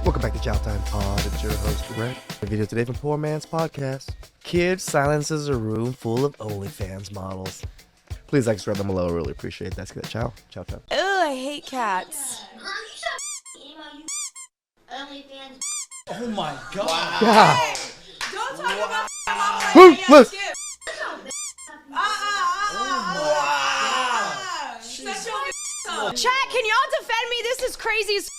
Welcome back to TheChowTimePod. It's your host, Brett. The video today from Poor Man's Podcast. Kid silences a room full of OnlyFans models. Please like, subscribe them below. I really appreciate that. Let's get Chow time. Ugh, I hate cats. Oh my god. Wow. Yeah. Don't talk about my Let's Chat, can y'all defend me? This is crazy as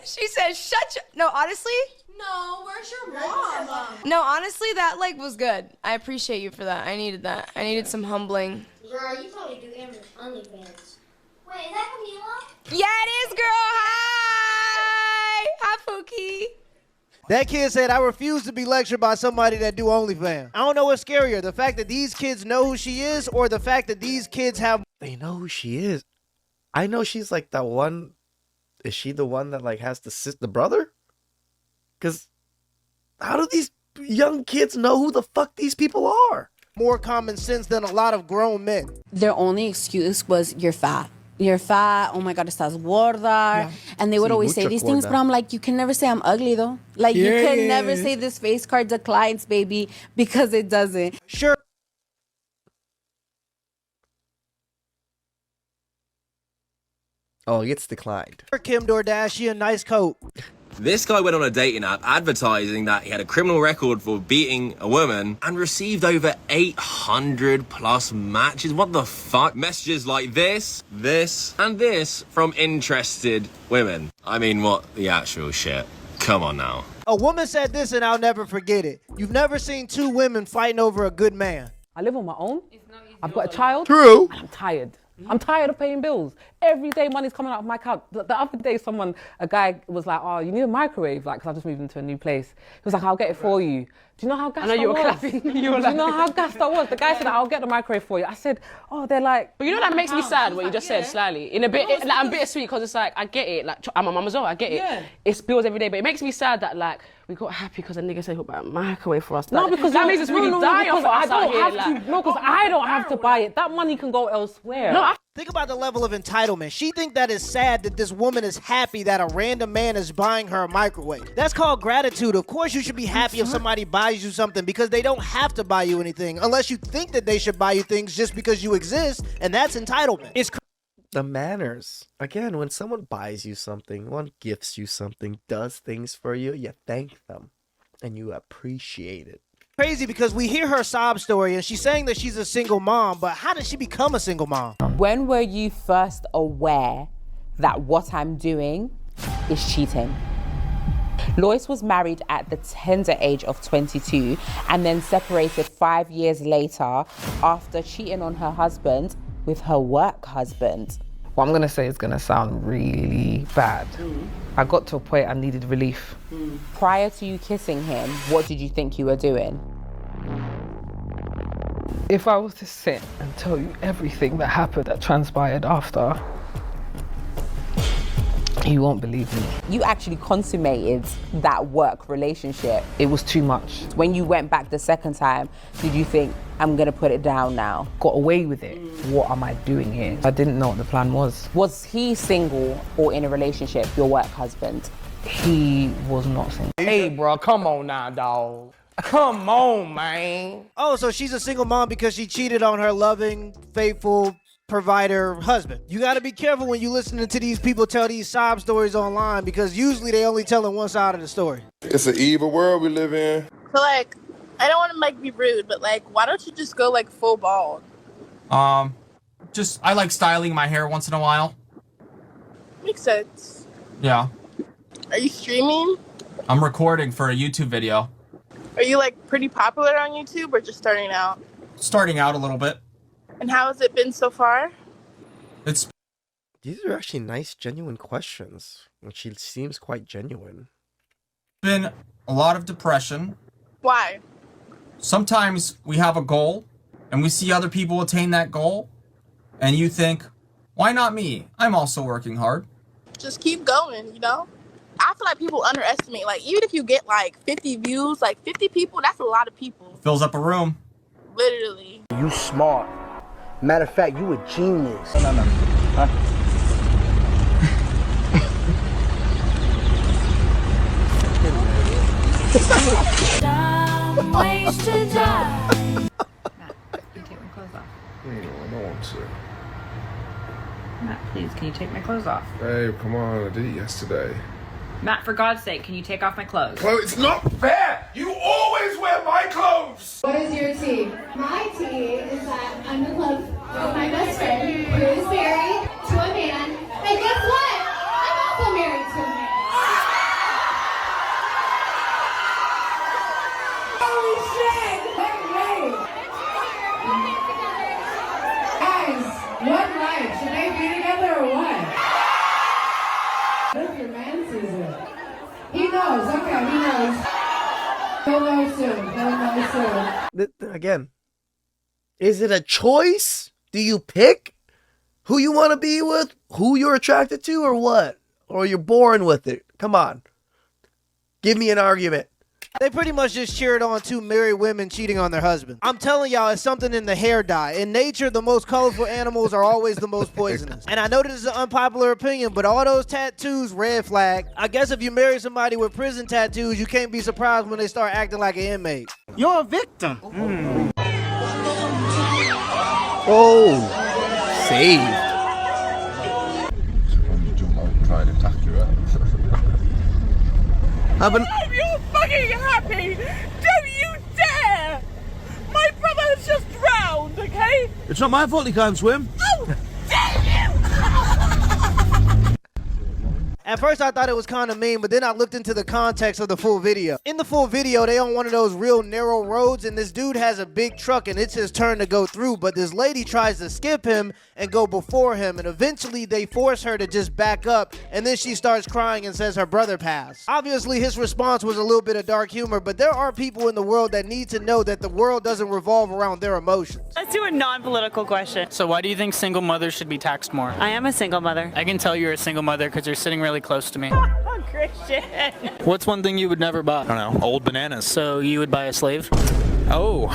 She said, shut your... No, honestly? No, where's your mom? No, honestly, that, was good. I appreciate you for that. I needed that. I needed some humbling. Girl, you probably do OnlyFans. Wait, is that Camila? Yeah, it is, girl. Hi. Hi, Pookie. That kid said, I refuse to be lectured by somebody that do OnlyFans. I don't know what's scarier, the fact that these kids know who she is or the fact that these kids have... They know who she is. I know she's like that one... Is she the one that has the brother? Because how do these young kids know who the fuck these people are? More common sense than a lot of grown men. Their only excuse was, you're fat. You're fat. Oh my God, estás gorda. Yeah. And they would always say these things, but I'm like, you can never say I'm ugly though. You can never say this face card declines, baby, because it doesn't. Sure. Oh, it gets declined. Kim Kardashian, a nice coat. This guy went on a dating app advertising that he had a criminal record for beating a woman and received over 800 plus matches. What the fuck? Messages like this, and this from interested women. I mean, what the actual shit? Come on now. A woman said this and I'll never forget it. You've never seen two women fighting over a good man. I live on my own. I've got a child. True. And I'm tired. I'm tired of paying bills. Every day money's coming out of my account. The other day a guy was like, oh, you need a microwave, because I just moved into a new place. He was like, I'll get it for you. Do you know how gassed I was? Do you know how gassed I was? The guy said, I'll get the microwave for you. I said, oh, they're like... But you know that makes me sad what you just said slightly. In a bit, I'm bittersweet because it's like, I get it. I'm a mum as well, I get it. Yeah. It's bills every day, but it makes me sad that we got happy because a nigga said he'll buy a microwave for us. No, because that makes us really die off us out here. Because I don't have to buy it. That money can go elsewhere. No, think about the level of entitlement. She think that is sad that this woman is happy that a random man is buying her a microwave. That's called gratitude. Of course you should be happy if somebody buys you something because they don't have to buy you anything unless you think that they should buy you things just because you exist, and that's entitlement. It's the manners. Again, when someone buys you something, one gifts you something, does things for you, you thank them and you appreciate it. Crazy because we hear her sob story and she's saying that she's a single mom, but how did she become a single mom? When were you first aware that what I'm doing is cheating? Lois was married at the tender age of 22 and then separated 5 years later after cheating on her husband with her work husband. What I'm going to say is going to sound really bad. I got to a point I needed relief. Prior to you kissing him, what did you think you were doing? If I was to sit and tell you everything that happened, that transpired after, you won't believe me. You actually consummated that work relationship. It was too much. When you went back the second time, did you think, I'm gonna put it down now? Got away with it. What am I doing here? I didn't know what the plan was. Was he single or in a relationship, your work husband? He was not single. Hey, bro, come on now, dog. Come on, man. Oh, so she's a single mom because she cheated on her loving, faithful provider husband. You got to be careful when you listening to these people tell these sob stories online because usually they only telling one side of the story. It's an evil world we live in. So I don't want to be rude, but why don't you just go full bald? I like styling my hair once in a while. Makes sense. Yeah. Are you streaming? I'm recording for a YouTube video. Are you pretty popular on YouTube or just starting out? Starting out a little bit. And how has it been so far? These are actually nice, genuine questions. And she seems quite genuine. Been a lot of depression. Why? Sometimes we have a goal and we see other people attain that goal and you think, why not me? I'm also working hard. Just keep going, I feel like people underestimate, even if you get 50 views, 50 people, that's a lot of people. Fills up a room. Literally. You smart. Matter of fact, you a genius. No. Huh? Dumb ways to die. Can you take my clothes off? No, I don't want to. Matt, please, can you take my clothes off? Babe, come on. I did it yesterday. Matt, for God's sake, can you take off my clothes? Chloe, it's not fair! You always wear my clotes! What is your tea? My tea is that I'm in love with my best friend who is married to a man. And guess what? I'm also married to a man. Holy shit! Wait. Guys, what right? Should they be together or what? What if your man sees it? He knows. Okay, he knows. He'll know soon. He'll know soon. Again, is it a choice? Do you pick who you want to be with, who you're attracted to, or what? Or you're born with it? Come on. Give me an argument. They pretty much just cheered on two married women cheating on their husband. I'm telling y'all, it's something in the hair dye. In nature, the most colorful animals are always the most poisonous. And I know this is an unpopular opinion, but all those tattoos, red flag. I guess if you marry somebody with prison tattoos, you can't be surprised when they start acting like an inmate. You're a victim. Oh, saved. Try to attack you. Are you fucking happy? Don't you dare! My brother has just drowned, okay? It's not my fault he can't swim. Oh, damn you! At first, I thought it was kind of mean, but then I looked into the context of the full video. In the full video, they on one of those real narrow roads, and this dude has a big truck, and it's his turn to go through, but this lady tries to skip him and go before him, and eventually they force her to just back up, and then she starts crying and says her brother passed. Obviously, his response was a little bit of dark humor, but there are people in the world that need to know that the world doesn't revolve around their emotions. Let's do a non-political question. So why do you think single mothers should be taxed more? I am a single mother. I can tell you're a single mother because you're sitting really close to me. I'm Christian. What's one thing you would never buy? I don't know, old bananas. So you would buy a slave? Oh.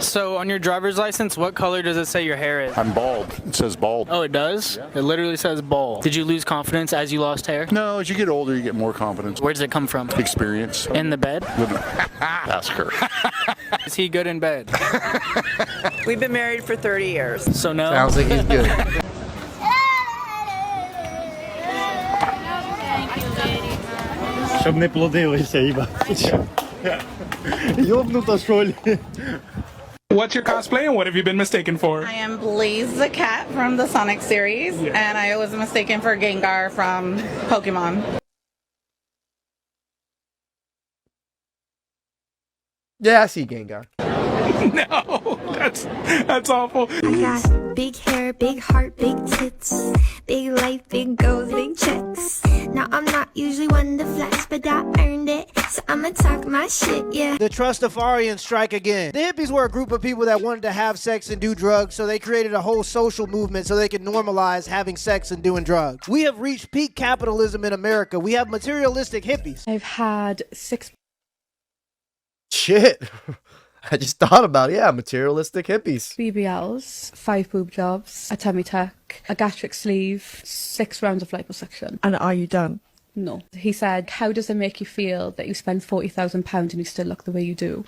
So on your driver's license, what color does it say your hair is? I'm bald. It says bald. Oh, it does? It literally says bald. Did you lose confidence as you lost hair? No, as you get older, you get more confidence. Where does it come from? Experience. In the bed? Ask her. Is he good in bed? We've been married for 30 years. So no? Sounds like he's good. Щоб не плодилися, їба. Йобнута, що ли? What's your cosplay and what have you been mistaken for? I am Blaze the cat from the Sonic series, and I was mistaken for Gengar from Pokemon. Yeah, I see Gengar. No, that's awful. I got big hair, big heart, big tits, big life, big goals, big checks. Now I'm not usually one to flex, but I earned it, so I'ma talk my shit, yeah. The Trustafarians strike again. The hippies were a group of people that wanted to have sex and do drugs, so they created a whole social movement so they could normalize having sex and doing drugs. We have reached peak capitalism in America. We have materialistic hippies. I've had 6... Shit. I just thought about it. Yeah, materialistic hippies. BBLs, 5 boob jobs, a tummy tuck, a gastric sleeve, 6 rounds of liposuction. And are you done? No. He said, how does it make you feel that you spend £40,000 and you still look the way you do?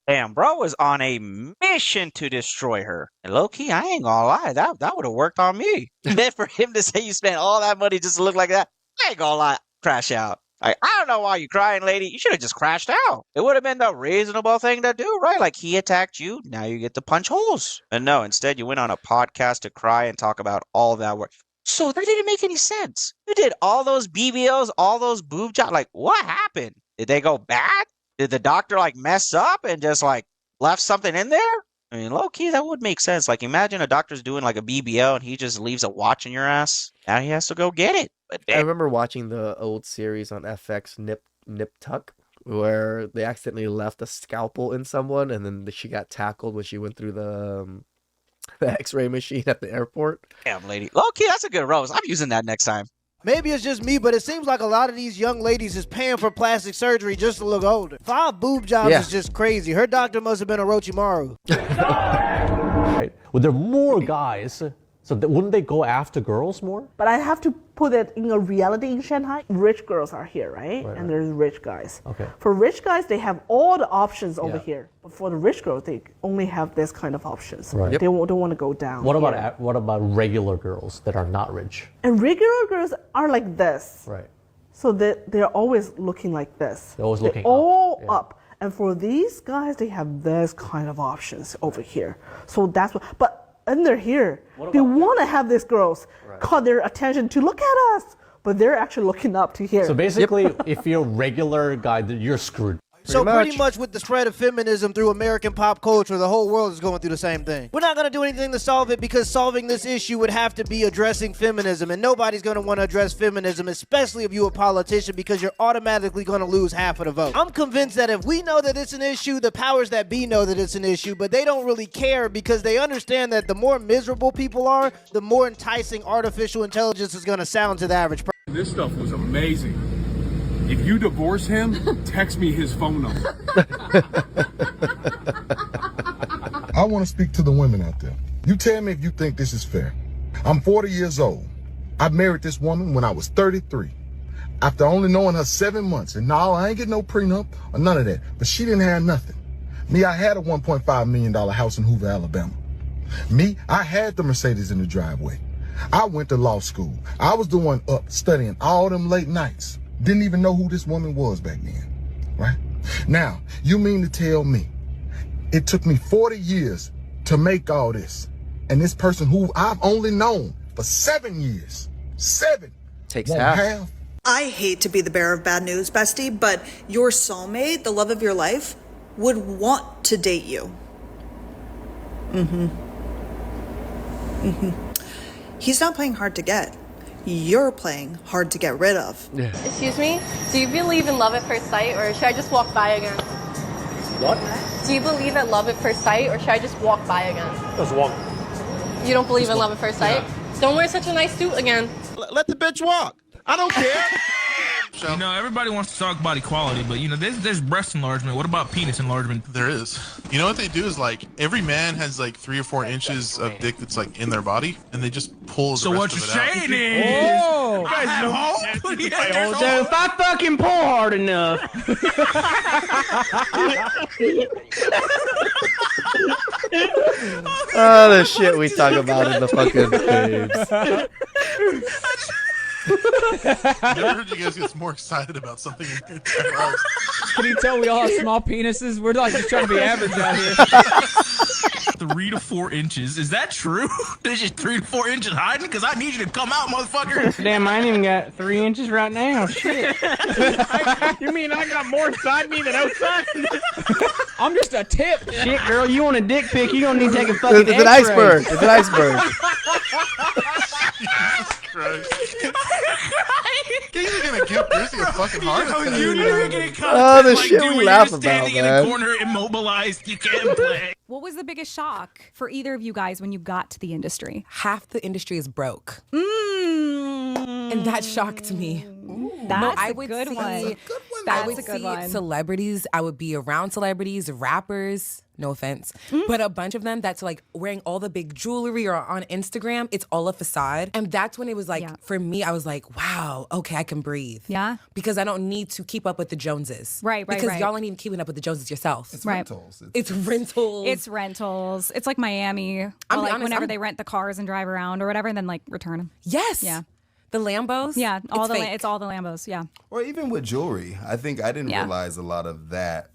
Damn, bro was on a mission to destroy her. And low-key, I ain't gonna lie, that would have worked on me. Then for him to say you spent all that money just to look like that, I ain't gonna lie, crash out. Like, I don't know why you crying, lady. You should have just crashed out. It would have been the reasonable thing to do, right? Like, he attacked you. Now you get to punch holes. And no, instead you went on a podcast to cry and talk about all that work. So that didn't make any sense. You did all those BBLs, all those boob jobs. Like, what happened? Did they go bad? Did the doctor, like, mess up and just, like, left something in there? I mean, low-key, that would make sense. Like, imagine a doctor's doing, like, a BBL and he just leaves a watch in your ass. Now he has to go get it. I remember watching the old series on FX, Nip Tuck, where they accidentally left a scalpel in someone, and then she got tackled when she went through the X-ray machine at the airport. Damn, lady. Low-key, that's a good rose. I'm using that next time. Maybe it's just me, but it seems like a lot of these young ladies is paying for plastic surgery just to look older. 5 boob jobs is just crazy. Her doctor must have been Orochimaru. Right. Well, there are more guys So wouldn't they go after girls more? But I have to put it in a reality in Shanghai. Rich girls are here, right? And there's rich guys. Okay. For rich guys, they have all the options over here. But for the rich girls, they only have this kind of options. Right. They don't want to go down. What here. about regular girls that are not rich? And regular girls are like this. Right. So they're always looking like this. They're always looking all up. And for these guys, they have this kind of options over here. So that's what. But under here, they want to have these girls call their attention to look at us, but they're actually looking up to here. So basically, if you're a regular guy, you're screwed. So pretty much with the spread of feminism through American pop culture, the whole world is going through the same thing. We're not going to do anything to solve it because solving this issue would have to be addressing feminism, and nobody's going to want to address feminism, especially if you're a politician, because you're automatically going to lose half of the vote. I'm convinced that if we know that it's an issue, the powers that be know that it's an issue, but they don't really care because they understand that the more miserable people are, the more enticing artificial intelligence is going to sound to the average person. This stuff was amazing. If you divorce him, text me his phone number. I want to speak to the women out there. You tell me if you think this is fair. I'm 40 years old. I married this woman when I was 33. After only knowing her 7 months. And no, I ain't get no prenup or none of that. But she didn't have nothing. Me, I had a $1.5 million house in Hoover, Alabama. Me, I had the Mercedes in the driveway. I went to law school. I was the one up studying all them late nights. Didn't even know who this woman was back then, right? Now, you mean to tell me it took me 40 years to make all this, and this person who I've only known for 7 years, takes won't half. have? I hate to be the bearer of bad news, bestie, but your soulmate, the love of your life, would want to date you. He's not playing hard to get. You're playing hard to get rid of. Excuse me? Do you believe in love at first sight, or should I just walk by again? What? Do you believe in love at first sight, or should I just walk by again? Just walk. You don't believe in love at first sight? Don't wear such a nice suit again. Let the bitch walk. I don't care. You know, everybody wants to talk about equality, but, you know, there's breast enlargement. What about penis enlargement? There is. You know what they do is, like, every man has, like, 3 or 4 inches of dick that's, like, in their body, and they just pull the rest of it out. So what you're saying is... Oh! I have hope. So if I fucking pull hard enough... Oh, the shit we talk about in the fucking babes. I never heard you guys get more excited about something in your entire lives. Can you tell we all have small penises? We're like just trying to be average out here. 3 to 4 inches. Is that true? There's just 3 to 4 inches hiding? Because I need you to come out, motherfucker. Damn, I ain't even got 3 inches right now. Shit. You mean I got more inside me than outside? I'm just a tip. Shit, girl, you want a dick pic? You gonna need to take a fucking It's an iceberg. It's an iceberg. You're gonna give Brizzy a fucking heart attack. You're gonna come Oh, the like, shit dude, we you're laugh just about, standing in man. a corner, immobilized. You can't play. What was the biggest shock for either of you guys when you got to the industry? Half the industry is broke. And that shocked me. That's I a would good see, one. I would That's a good see one. celebrities. I would be around celebrities, rappers. No offense, but a bunch of them that's like wearing all the big jewelry or on Instagram. It's all a facade, and that's when it was like for me. I was like, wow, okay, I can breathe. Yeah, because I don't need to keep up with the Joneses. Right. Because y'all ain't even keeping up with the Joneses yourself. It's rentals. It's rentals. It's rentals. It's like Miami. Or I'm like honest, whenever I'm- they rent the cars and drive around or whatever, and then like return them. Yes. Yeah. The Lambos. Yeah. It's It's all the Lambos. Yeah. Or even with jewelry. I think I didn't Yeah. realize a lot of that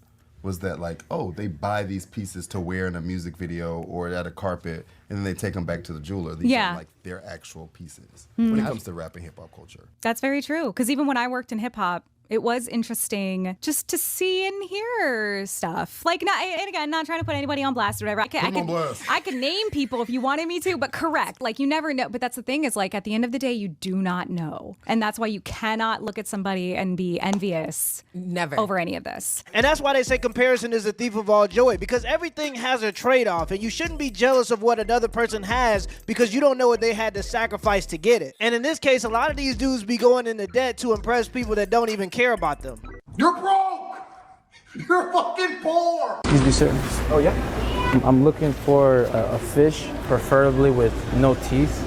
was that, like, oh, they buy these pieces to wear in a music video or at a carpet, and then they take them back to the jeweler. These Yeah. are like their actual pieces when it Mhm. comes to rap and hip hop culture. That's very true. Because even when I worked in hip hop, it was interesting just to see and hear stuff. Like, not, and again, not trying to put anybody on blast or whatever. I could name people if you wanted me to, but correct. Like, you never know. But that's the thing is, like, at the end of the day, you do not know. And that's why you cannot look at somebody and be envious over any of this. And that's why they say comparison is the thief of all joy, because everything has a trade-off, and you shouldn't be jealous of what another person has because you don't know what they had to sacrifice to get it. And in this case, a lot of these dudes be going into debt to impress people that don't even care about them. You're broke. You're fucking poor. Please be certain. Oh, yeah? I'm looking for a fish, preferably with no teeth.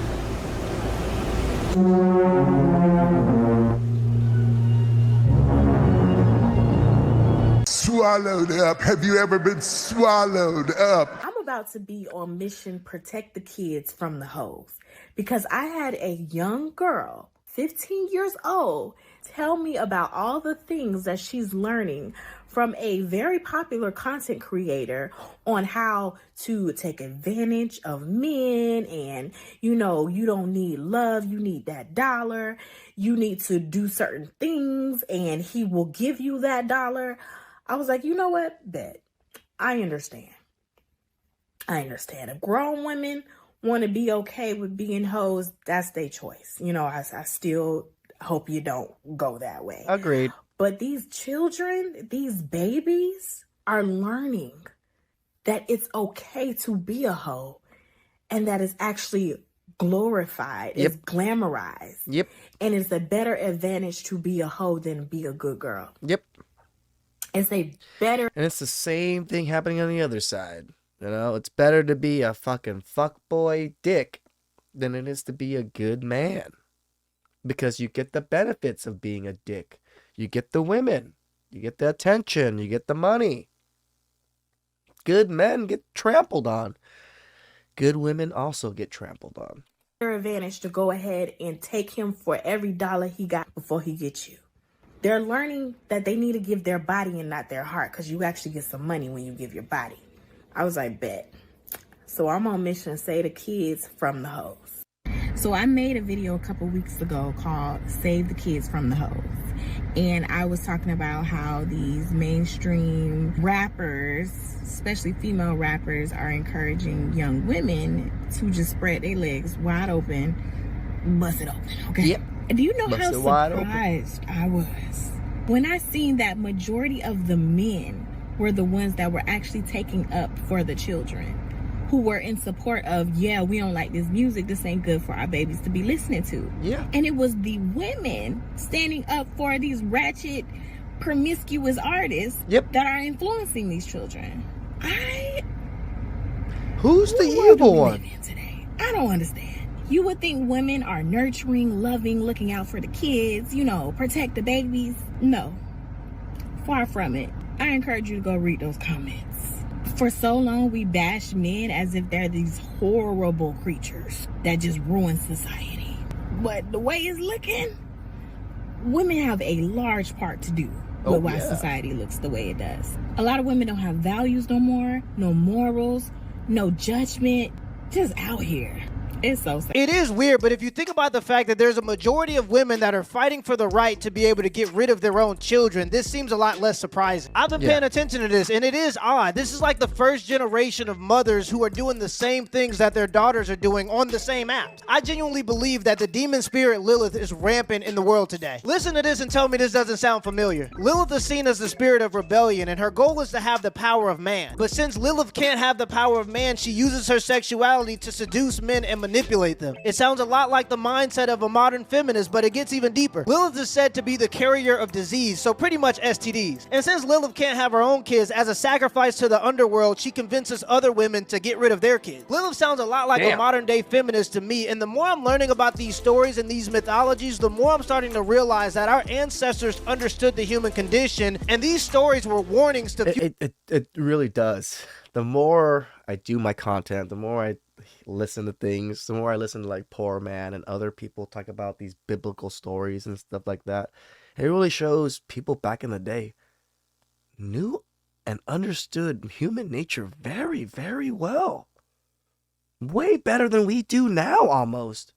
Swallowed up. Have you ever been swallowed up? I'm about to be on mission protect the kids from the hoes because I had a young girl, 15 years old, tell me about all the things that she's learning from a very popular content creator on how to take advantage of men and, you know, you don't need love, you need that dollar, you need to do certain things and he will give you that dollar. I was like, you know what? Bet. I understand. If grown women want to be okay with being hoes, that's their choice. You know, I still hope you don't go that way. Agreed. But these children, these babies are learning that it's okay to be a hoe and that it's actually glorified, it's glamorized. Yep. And it's a better advantage to be a hoe than be a good girl. Yep. It's a better... And it's the same thing happening on the other side. You know, it's better to be a fucking fuckboy dick than it is to be a good man. Because you get the benefits of being a dick. You get the women. You get the attention. You get the money. Good men get trampled on. Good women also get trampled on. Advantage to go ahead and take him for every dollar he got before he gets you. They're learning that they need to give their body and not their heart because you actually get some money when you give your body. I was like, bet. So I'm on mission to save the kids from the hoes. So I made a video a couple weeks ago called Save the Kids from the Hoes. And I was talking about how these mainstream rappers, especially female rappers, are encouraging young women to just spread their legs wide open, bust it open, okay? Yep. Do you know Bust how it wide open. surprised I was when I seen that majority of the men were the ones that were actually taking up for the children, who were in support of, yeah, we don't like this music, this ain't good for our babies to be listening to. Yeah. And it was the women standing up for these ratchet, promiscuous artists that are influencing these children. Who's the evil one? I don't understand. You would think women are nurturing, loving, looking out for the kids, you know, protect the babies. No, far from it. I encourage you to go read those comments. For so long, we bash men as if they're these horrible creatures that just ruin society. But the way it's looking, women have a large part to do with why society looks the way it does. A lot of women don't have values no more, no morals, no judgment, just out here. It's so sad. It is weird, but if you think about the fact that there's a majority of women that are fighting for the right to be able to get rid of their own children, this seems a lot less surprising. I've been paying attention to this, and it is odd. This is like the first generation of mothers who are doing the same things that their daughters are doing on the same apps. I genuinely believe that the demon spirit Lilith is rampant in the world today. Listen to this and tell me this doesn't sound familiar. Lilith is seen as the spirit of rebellion, and her goal is to have the power of man. But since Lilith can't have the power of man, she uses her sexuality to seduce men and manipulate them. It sounds a lot like the mindset of a modern feminist, but it gets even deeper. Lilith is said to be the carrier of disease, so pretty much STDs. And since Lilith can't have her own kids, as a sacrifice to the underworld, she convinces other women to get rid of their kids. Lilith sounds a lot like a modern day feminist to me, and the more I'm learning about these stories and these mythologies, the more I'm starting to realize that our ancestors understood the human condition, and these stories were warnings to... It really does. The more I do my content, the more I listen to things, the more I listen to like Poor Man and other people talk about these biblical stories and stuff like that. It really shows people back in the day knew and understood human nature very, very well. Way better than we do now, almost.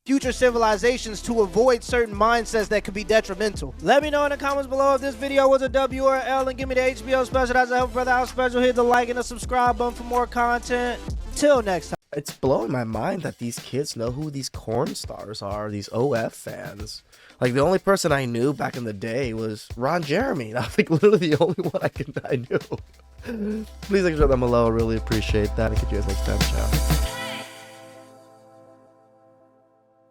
Future civilizations to avoid certain mindsets that could be detrimental. Let me know in the comments below if this video was a W or a L, and give me the HBO special. That's a help for the house special. Hit the like and the subscribe button for more content. Till next time. It's blowing my mind that these kids know who these corn stars are, these OF fans. Like, the only person I knew back in the day was Ron Jeremy. That was like literally the only one I knew. Please like, drop them below. I really appreciate that. And catch you guys next time. Ciao.